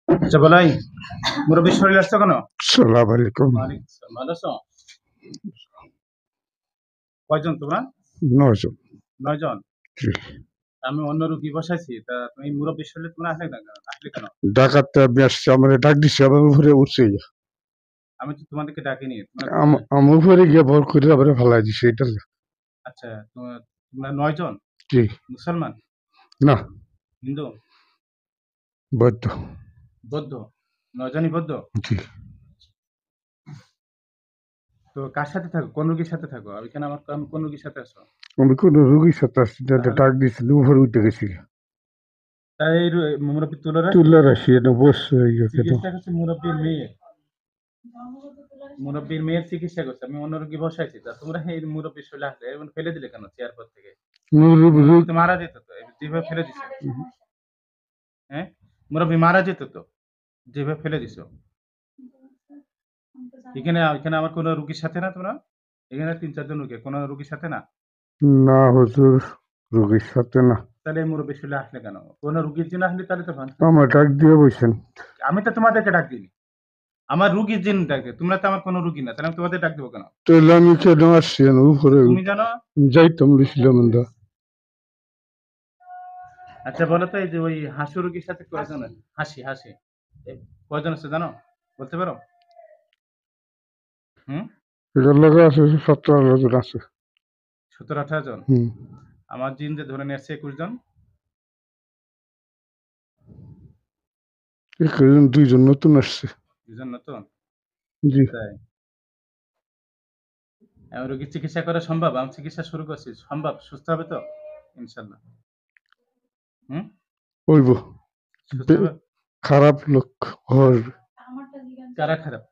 আচ্ছা বলাই মুরব্বীর শরীর আসছো কেন? সালাম আলাইকুম। ওয়ালাইকুম আসসালাম। ভালো আছো? কয়জন তোমরা? 9 জন। 9 জন। জি। আমি অন্য রুগী বসাইছি, তা তুমি মুরব্বীর শরীরে তোমরা আসলে কেন? ঢাকাতে আমি আসছি, আমার ডাক দিছে, আমার উপরে উঠছে গিয়া। আমি তো তোমাদেরকে ডাকিনি, তোমরা কোথায়? আমার উপরে গিয়া ভর করে আবার ফালাই দিছে এটা। আচ্ছা, তোমরা 9 জন জি। মুসলমান, না, হিন্দু, বৈধ। বৌদ্ধ? 9জনই বৌদ্ধ। জি। তো কার সাথে থাকো, কোন রুগীর সাথে থাকো? এখানে আমি কোন রুগীর সাথে আছো? আমি কোনো রুগীর সাথে আসছি না, তাহলে ডাক দিছিল উপরে উঠে গেছি। তাই এই মুরব্বী তুলে রাখছি এটা বসছে কেন? চিকিৎসা করছে মুরব্বীর মেয়ে, মুরব্বীর মেয়ের চিকিৎসা করছে, আমি অন্য রোগী বসাইছি, তা তোমরা এই মুরব্বীর শরীরে আসলে এরকম ফেলে দিলে কেন চেয়ার পর থেকে? মুরব্বী তো মারা যেত তো, যেভাবে ফেলে দিছো। হ্যাঁ, মুরব্বী মারা যেত তো, যেভাবে ফেলে দিছো। এখানে এখানে আমার কোনো রুগীর সাথে না তোমরা? এখানে 3-4 জন রুগী, কোনো রুগীর সাথে না? না হুজুর, রুগীর সাথে না। তাহলে এই মুরব্বীর শরীরে আসলে কেন? কোনো রুগীর জন্য আসলে তাহলে তো ভালো। আমার ডাক দিয়ে বসেন। আমি তো তোমাদেরকে ডাক দিইনি, আমার রুগীর জন্য ডাকে। তোমরা তো আমার কোনো রুগী না, তাহলে আমি তোমাদের ডাক দেবো কেন? তাহলে আমি কেন আসছি উপরে? তুমি জানো। যাইতাম লিছিলাম না। আচ্ছা বলো তো, এই যে ওই হাসু রুগীর সাথে কয়জন আছে? হাসি হাসি এ কয়জন আছে জানো? বলতে পারো? হুম, এটার লগে আছে 17 জন আছে। 17-18 জন। হুম। আমার জিনদের ধরে নিয়ে আসছে 21 জন। এখানে 2 জন নতুন আসছে। 2 জন নতুন। জি। তাই আমার রোগীর চিকিৎসা করা সম্ভব? আমি চিকিৎসা শুরু করছি, সম্ভব? সুস্থ হবে তো ইনশাল্লাহ? হুম, হইব। সুস্থ হবে। খারাপ লোক হর। কারা খারাপ?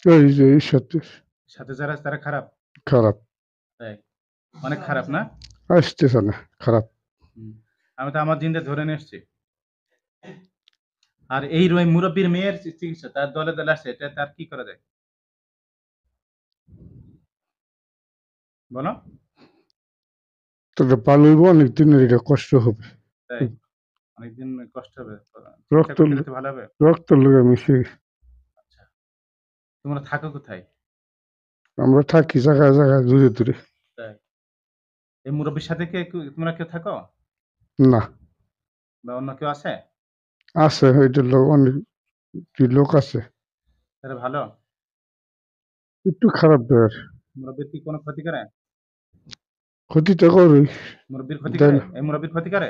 এই যে এই সাথে সাথে যারা আছে তারা খারাপ? খারাপ তাই অনেক খারাপ না? আসতেছে না, খারাপ। হুম, আমি তো আমার জিনদের ধরে নিয়ে এসছি। আর এই মুরব্বীর মেয়ের চিকিৎসা তার দলে দলে আসে, এটা তার কি করা যায় বলো? তবে ভালো হইব, অনেক দিনের এটা কষ্ট হবে। তাই অনেকদিন কষ্ট হবে, চিকিৎসা রক্ত করতে গেলে তো ভালো হবে। রক্ত লগে মিশে। আচ্ছা, তোমরা থাকো কোথায়? আমরা থাকি জায়গায় জায়গায়, দূরে দূরে। তাই এই মুরব্বীর সাথে তোমরা কেউ থাকো না, বা অন্য কেউ আছে? আছে ওইটার লোক, অনেক লোক আছে। তারা ভালো? একটু খারাপ দেওয়ার মুরব্বীর কি কোনো ক্ষতি করে? ক্ষতিটা করই মুরব্বীর ক্ষতি দেন। করে? এই মুরব্বীর ক্ষতি করে?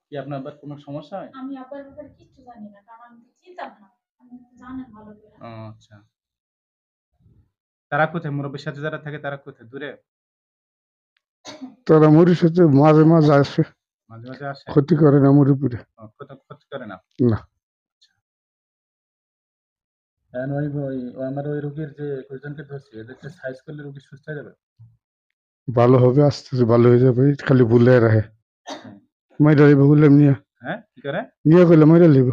কি আপনার আবার কোনো সমস্যা হয়? আমি আব্বার ব্যাপারে কিচ্ছু জানি না, কারণ আমি তো চিনতাম না। আপনি তো জানেন ভালো করে। ও আচ্ছা, তারা কোথায়? মুরব্বীর সাথে যারা থাকে তারা কোথায়, দূরে? তারা মুড়ির সাথে মাঝে মাঝে আসে, মাঝে মাঝে আসে? ক্ষতি করে না মুড়ি পুরে। ক্ষতি করে না? না। এখন আমার ওই রোগীর যে 21 জনকে ধরছি, এদেরকে সাইজ করলে রোগী সুস্থ হয়ে যাবে? ভালো হবে, আস্তে আস্তে ভালো হয়ে যাবে, খালি ভুলে রাখে। মাইরা লিব বললাম, নিয়ে হ্যাঁ, কি করে? নিয়ে গেলে মাইরা লিব।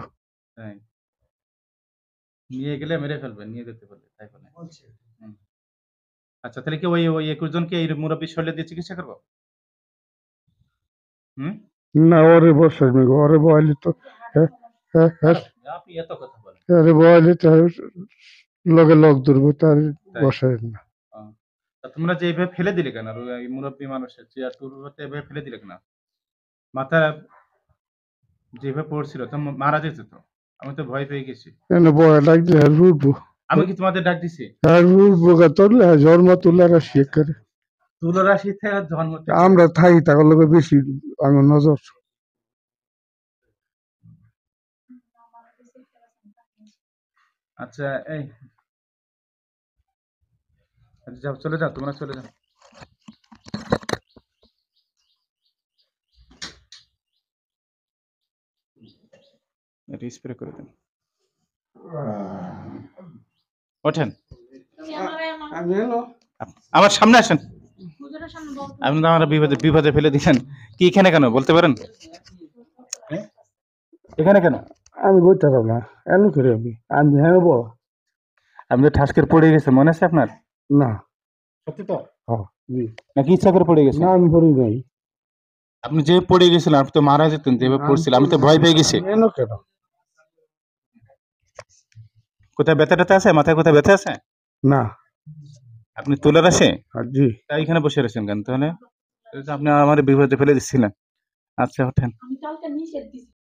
তাই নিয়ে গেলে মেরে ফেলবে, নিয়ে যেতে বললে, তাই বলে? হুম। আচ্ছা, তাহলে কি ওই 21 জনকে এই মুরব্বীর শরীরে দিয়ে চিকিৎসা করবো? হুম, না, ওরে বসাই নিব, ওরে বয়ালি তো। হ্যাঁ, হ্যাঁ, হ্যাঁ। আপনি এত কথা বলেন। আরে বয়ালি তার লগে লগ ধরবো, তার তাই বসাই না। তা তোমরা যে এইভাবে ফেলে দিলে কেন? এই মুরব্বী মানুষের চেয়ার টুলতে এভাবে ফেলে দিলে কেন? মাথা যেভাবে পড়ছিল তো মারা যেত তো। আমি তো ভয় পেয়ে গেছি। কেন বয়া লাগলে আর উঠবো? আমি কি তোমাদের ডাক দিছি? আর উঠবো গা, তোরলে জন্ম তোলার আর শেখ করে। তুলরাশি থেকে জন্ম থেকে? আমরা থাই তার লগে বেশি আমার নজর। আচ্ছা, এই আচ্ছা, যাও, চলে যাও, তোমরা চলে যাও। এটা স্প্রে করে দেন। ওঠেন, আমার সামনে আসেন। হুজুরের সামনে বলতে আপনি তো আমার বিপদে ফেলে দিলেন। কি এখানে কেন বলতে পারেন? হ্যাঁ? এখানে কেন? আমি বলতে পারবো না, এমন করে আমি হ্যাঁ বো। আপনি তো ঠাসকের পড়ে গেছে, মনে আছে আপনার? না। সত্যি তো? হ্যাঁ, জি। নাকি ইচ্ছা করে পড়ে গেছে? না, আমি পড়ি নাই। আপনি যে পড়ে গেছিলেন, আপনি তো মারা যেতেন, যেভাবে পড়ছিলেন, আমি তো ভয় পেয়ে গেছি। এন কেন? কোথায় ব্যথা ট্যাথা আছে? মাথায় কোথায় ব্যথা আছে? না আপনি তুলে আসে আর জি তাই এখানে বসে রয়েছেন কেন তাহলে? এই যে আপনি আমার বিপদে ফেলে দিচ্ছিলেন। আচ্ছা ওঠেন। আমি কালকে নিষেধ দিছি।